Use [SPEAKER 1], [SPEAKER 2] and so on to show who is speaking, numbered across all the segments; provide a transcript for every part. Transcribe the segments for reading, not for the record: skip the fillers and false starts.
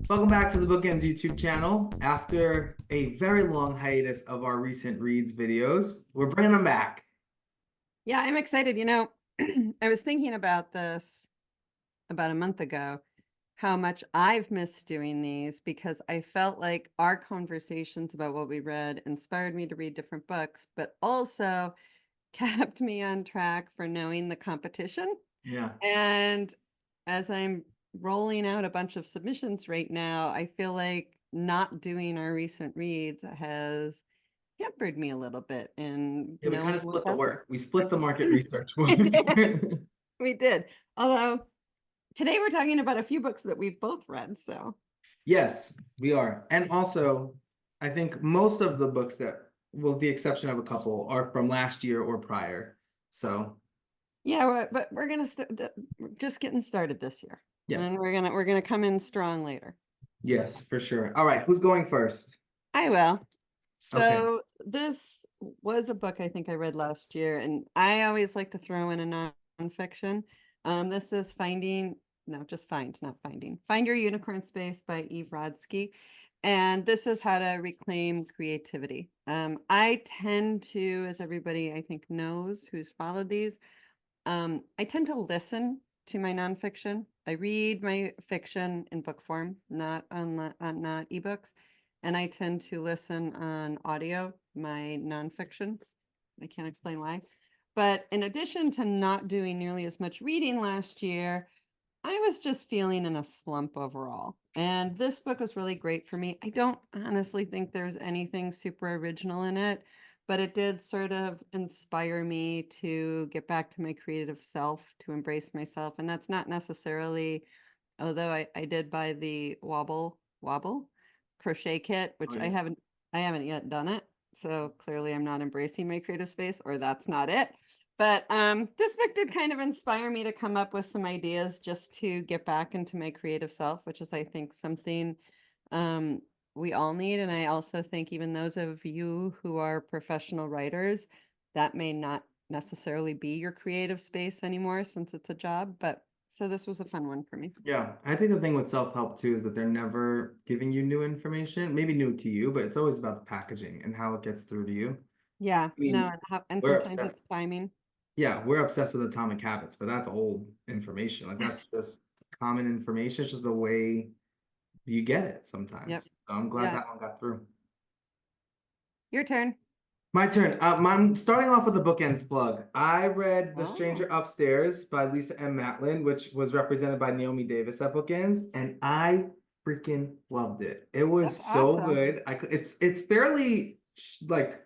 [SPEAKER 1] Welcome back to the BookEnds YouTube channel. After a very long hiatus of our recent reads videos, we're bringing them back.
[SPEAKER 2] Yeah, I'm excited. I was thinking about this about a month ago, how much I've missed doing these because I felt like our conversations about what we read inspired me to read different books, but also kept me on track for knowing the competition.
[SPEAKER 1] Yeah.
[SPEAKER 2] And as I'm rolling out a bunch of submissions right now, I feel like not doing our recent reads has hampered me a little bit in
[SPEAKER 1] Yeah, we kind
[SPEAKER 2] knowing
[SPEAKER 1] of split
[SPEAKER 2] what's
[SPEAKER 1] the
[SPEAKER 2] out there.
[SPEAKER 1] work. We split the market research work.
[SPEAKER 2] We did. We did. Although today we're talking about a few books that we've both read, so
[SPEAKER 1] Yes, we are. And also, I think most of the books that, with the exception of a couple, are from last year or prior. So,
[SPEAKER 2] yeah, but we're gonna we're just getting started this year,
[SPEAKER 1] yeah.
[SPEAKER 2] and we're gonna come in strong later.
[SPEAKER 1] Yes, for sure. All right, who's going first?
[SPEAKER 2] I will.
[SPEAKER 1] Okay.
[SPEAKER 2] So this was a book I think I read last year, and I always like to throw in a nonfiction. This is Finding, no, just Find, not Finding. Find Your Unicorn Space by Eve Rodsky. And this is how to reclaim creativity. I tend to, as everybody I think knows who's followed these, I tend to listen to my nonfiction. I read my fiction in book form, not not ebooks, and I tend to listen on audio, my nonfiction. I can't explain why. But in addition to not doing nearly as much reading last year, I was just feeling in a slump overall. And this book was really great for me. I don't honestly think there's anything super original in it, but it did sort of inspire me to get back to my creative self, to embrace myself. And that's not necessarily, although I did buy the wobble crochet kit,
[SPEAKER 1] Oh,
[SPEAKER 2] which
[SPEAKER 1] yeah.
[SPEAKER 2] I haven't yet done it. So clearly I'm not embracing my creative space, or that's not it. But this book did kind of inspire me to come up with some ideas just to get back into my creative self, which is, I think, something um, we all need. And I also think even those of you who are professional writers, that may not necessarily be your creative space anymore since it's a job. But so this was a fun one for me.
[SPEAKER 1] Yeah, I think the thing with self-help too is that they're never giving you new information, maybe new to you, but it's always about the packaging and how it gets through to you.
[SPEAKER 2] Yeah,
[SPEAKER 1] I
[SPEAKER 2] no,
[SPEAKER 1] mean,
[SPEAKER 2] and
[SPEAKER 1] we're
[SPEAKER 2] sometimes it's
[SPEAKER 1] obsessed.
[SPEAKER 2] timing.
[SPEAKER 1] Yeah, we're obsessed with Atomic Habits, but that's old information. Like that's just common information. It's just the way you get it
[SPEAKER 2] Yep.
[SPEAKER 1] sometimes. So I'm glad
[SPEAKER 2] Yeah.
[SPEAKER 1] that one got through.
[SPEAKER 2] Your turn.
[SPEAKER 1] My turn. I'm starting off with the bookends plug. I read The
[SPEAKER 2] Oh,
[SPEAKER 1] Stranger Upstairs by Lisa M. Matlin, which was represented by Naomi Davis at Bookends, and I freaking loved it. It was
[SPEAKER 2] that's
[SPEAKER 1] so
[SPEAKER 2] awesome.
[SPEAKER 1] good. It's fairly like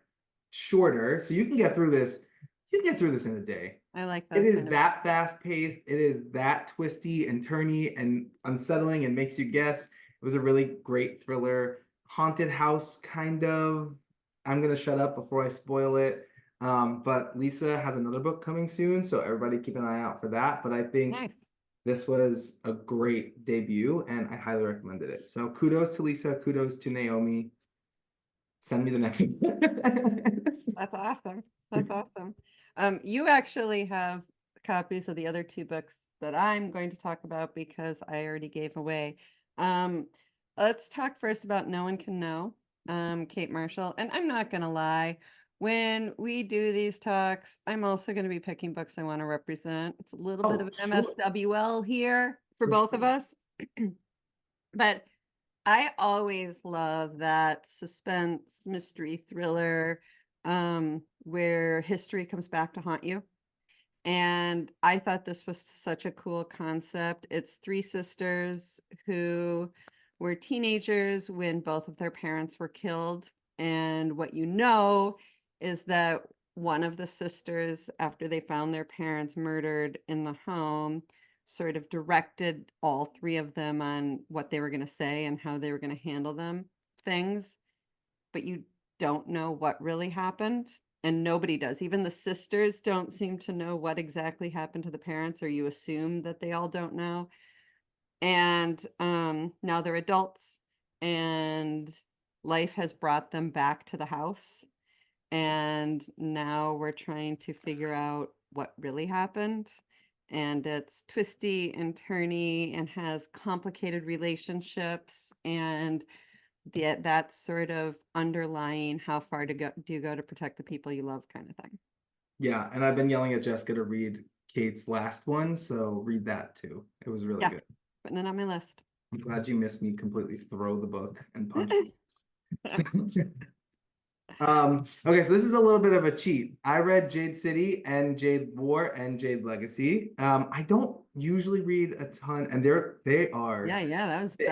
[SPEAKER 1] shorter, so you can get through this. You can get through this in a day.
[SPEAKER 2] I like
[SPEAKER 1] It
[SPEAKER 2] those
[SPEAKER 1] is
[SPEAKER 2] kind of books.
[SPEAKER 1] that fast paced. It is that twisty and turny and unsettling and makes you guess. It was a really great thriller, haunted house kind of. I'm gonna shut up before I spoil it. But Lisa has another book coming soon, so everybody keep an eye out for that. But I think
[SPEAKER 2] Nice.
[SPEAKER 1] this was a great debut, and I highly recommended it. So kudos to Lisa, kudos to Naomi. Send me the next one.
[SPEAKER 2] That's awesome. That's awesome. You actually have copies of the other two books that I'm going to talk about because I already gave away. Um, let's talk first about No One Can Know, Kate Marshall. And I'm not going to lie, when we do these talks, I'm also going to be picking books I want to represent. It's a little bit of
[SPEAKER 1] Oh,
[SPEAKER 2] an
[SPEAKER 1] sure,
[SPEAKER 2] MSWL here for
[SPEAKER 1] for
[SPEAKER 2] both of
[SPEAKER 1] sure.
[SPEAKER 2] us. But I always love that suspense mystery thriller where history comes back to haunt you. And I thought this was such a cool concept. It's three sisters who were teenagers when both of their parents were killed. And what you know is that one of the sisters, after they found their parents murdered in the home, sort of directed all three of them on what they were going to say and how they were going to handle them things, but you don't know what really happened. And nobody does. Even the sisters don't seem to know what exactly happened to the parents, or you assume that they all don't know. And now they're adults, and life has brought them back to the house. And now we're trying to figure out what really happened. and it's twisty and turny and has complicated relationships, and that sort of underlying how far do you go to protect the people you love kind of thing.
[SPEAKER 1] Yeah, and I've been yelling at Jessica to read Kate's last one, so read that too. It was really
[SPEAKER 2] Yeah,
[SPEAKER 1] good.
[SPEAKER 2] putting it on my list.
[SPEAKER 1] I'm glad you missed me completely throw the book and punch me. Okay, so this is a little bit of a cheat. I read Jade City and Jade War and Jade Legacy. I don't usually read a ton, and they are
[SPEAKER 2] Yeah, that was big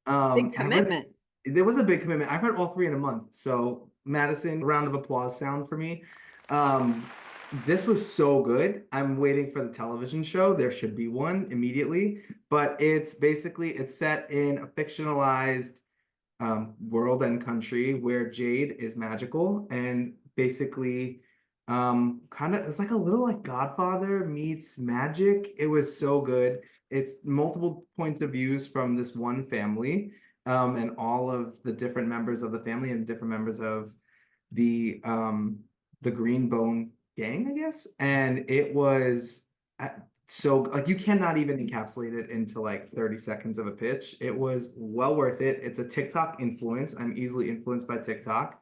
[SPEAKER 1] and I read
[SPEAKER 2] commitment.
[SPEAKER 1] there was a big commitment. I've read all three in a month. So Madison, round of applause sound for me. Um, this was so good. I'm waiting for the television show. There should be one immediately, but it's set in a fictionalized world and country where Jade is magical and basically kind of it's like a little like Godfather meets magic. It was so good. It's multiple points of views from this one family and all of the different members of the family and different members of the Green Bone gang, I guess. And it was so like you cannot even encapsulate it into like 30 seconds of a pitch. It was well worth it. It's a TikTok influence. I'm easily influenced by TikTok.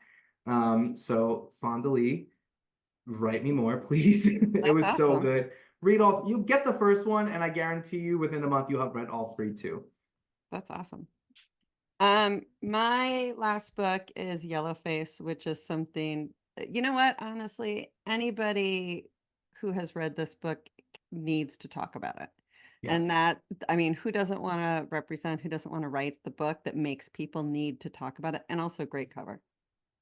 [SPEAKER 1] So Fonda Lee, write me more, please. It
[SPEAKER 2] That's
[SPEAKER 1] was so
[SPEAKER 2] awesome.
[SPEAKER 1] good. Read all, you get the first one, and I guarantee you within a month you'll have read all three too.
[SPEAKER 2] That's awesome. My last book is Yellowface, which is something, you know what, honestly, anybody who has read this book needs to talk about it.
[SPEAKER 1] Yeah.
[SPEAKER 2] And that, I mean, who doesn't want to represent, who doesn't want to write the book that makes people need to talk about it? And also great cover.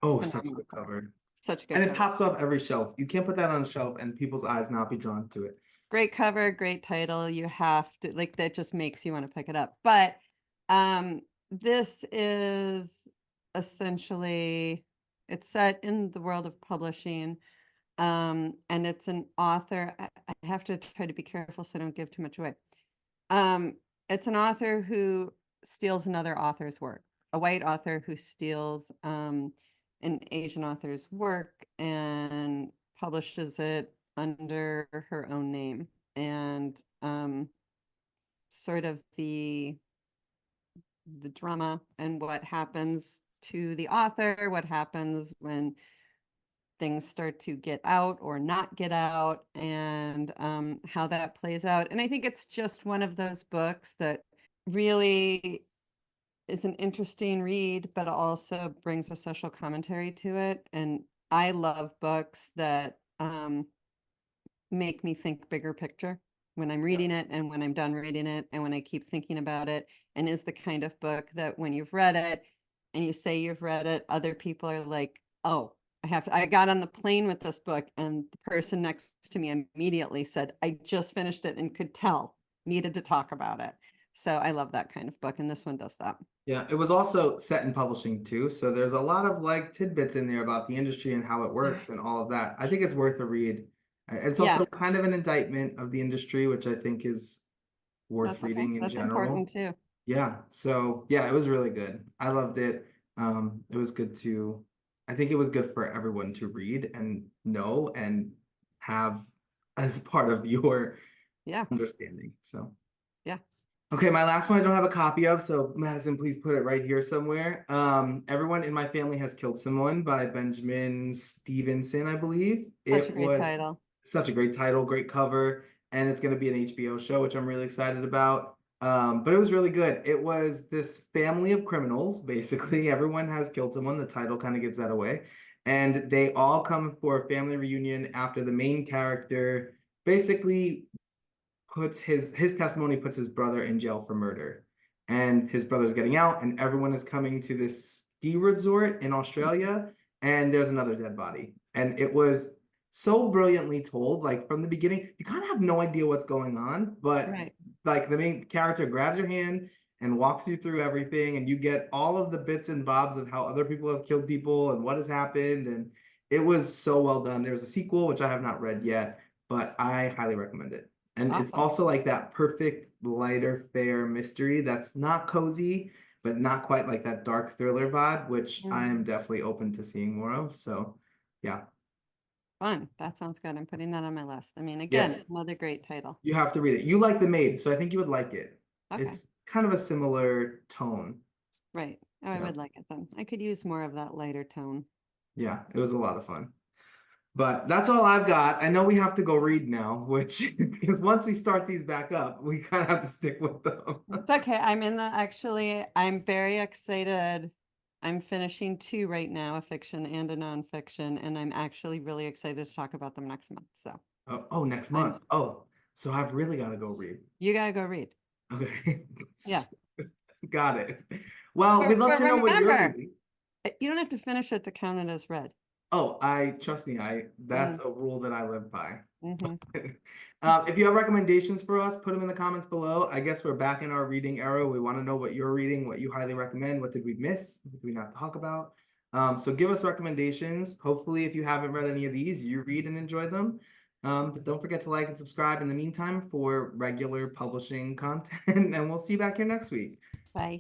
[SPEAKER 1] Oh, such a
[SPEAKER 2] Phenomenal
[SPEAKER 1] good cover.
[SPEAKER 2] Such a good
[SPEAKER 1] And it
[SPEAKER 2] cover.
[SPEAKER 1] pops off every shelf. You can't put that on a shelf and people's eyes not be drawn to it.
[SPEAKER 2] Great cover, great title. You have to, like, that just makes you want to pick it up. But this is essentially, it's set in the world of publishing. And it's an author. I have to try to be careful so I don't give too much away. It's an author who steals another author's work, a white author who steals an Asian author's work and publishes it under her own name. And sort of the drama and what happens to the author, what happens when things start to get out or not get out, and how that plays out. And I think it's just one of those books that really is an interesting read, but also brings a social commentary to it. And I love books that make me think bigger picture when I'm reading it and when I'm done reading it and when I keep thinking about it, and is the kind of book that when you've read it and you say you've read it, other people are like, oh, I got on the plane with this book and the person next to me immediately said, I just finished it and could tell, needed to talk about it. So I love that kind of book, and this one does that.
[SPEAKER 1] Yeah, it was also set in publishing too, so there's a lot of like tidbits in there about the industry and how it works and all of that. I think it's worth a read. It's
[SPEAKER 2] Yeah,
[SPEAKER 1] also kind of an indictment of the industry, which I think is worth
[SPEAKER 2] that's okay.
[SPEAKER 1] reading in
[SPEAKER 2] That's
[SPEAKER 1] general.
[SPEAKER 2] important too.
[SPEAKER 1] Yeah, so yeah, it was really good. I loved it. It was good to, I think it was good for everyone to read and know and have as part of your
[SPEAKER 2] Yeah,
[SPEAKER 1] understanding. So.
[SPEAKER 2] yeah.
[SPEAKER 1] Okay, my last one I don't have a copy of, so Madison, please put it right here somewhere. Everyone in my family has killed someone by Benjamin Stevenson, I believe.
[SPEAKER 2] Such a
[SPEAKER 1] It
[SPEAKER 2] great
[SPEAKER 1] was
[SPEAKER 2] title.
[SPEAKER 1] such a great title, great cover, and it's going to be an HBO show, which I'm really excited about. But it was really good. It was this family of criminals, basically. Everyone has killed someone. The title kind of gives that away. And they all come for a family reunion after the main character basically puts his testimony puts his brother in jail for murder, and his brother's getting out, and everyone is coming to this ski resort in Australia, and there's another dead body, and it was so brilliantly told. Like from the beginning, you kind of have no idea what's going on, but
[SPEAKER 2] Right.
[SPEAKER 1] like the main character grabs your hand and walks you through everything, and you get all of the bits and bobs of how other people have killed people and what has happened, and it was so well done. There's a sequel which I have not read yet, but I highly recommend it. And it's
[SPEAKER 2] Awesome.
[SPEAKER 1] also like that perfect lighter fair mystery that's not cozy, but not quite like that dark thriller vibe, which I am definitely open to seeing more of. So yeah.
[SPEAKER 2] Fun. That sounds good. I'm putting that on my list. I mean, again,
[SPEAKER 1] Yes.
[SPEAKER 2] another great title.
[SPEAKER 1] You have to read it. You like The Maid, so I think you would like it.
[SPEAKER 2] Okay.
[SPEAKER 1] It's kind of a similar tone.
[SPEAKER 2] Right. Oh, I
[SPEAKER 1] Yeah.
[SPEAKER 2] would like it then. I could use more of that lighter tone.
[SPEAKER 1] Yeah, it was a lot of fun. But that's all I've got. I know we have to go read now, which because once we start these back up, we kind of have to stick with them.
[SPEAKER 2] It's okay. I'm very excited. I'm finishing 2 right now, a fiction and a nonfiction, and I'm actually really excited to talk about them next month. So
[SPEAKER 1] Oh, next month. Oh, so I've really got to go read.
[SPEAKER 2] you gotta go read.
[SPEAKER 1] Okay.
[SPEAKER 2] Yeah.
[SPEAKER 1] Got it. Well, we'd love
[SPEAKER 2] But
[SPEAKER 1] to know what you're
[SPEAKER 2] remember,
[SPEAKER 1] reading.
[SPEAKER 2] you don't have to finish it to count it as read.
[SPEAKER 1] Oh, trust me, that's a rule that I live by.
[SPEAKER 2] Mm-hmm.
[SPEAKER 1] If you have recommendations for us, put them in the comments below. I guess we're back in our reading era. We want to know what you're reading, what you highly recommend, what did we miss, what did we not talk about. So give us recommendations. Hopefully, if you haven't read any of these, you read and enjoy them. But don't forget to like and subscribe in the meantime for regular publishing content, and we'll see you back here next week.
[SPEAKER 2] Bye.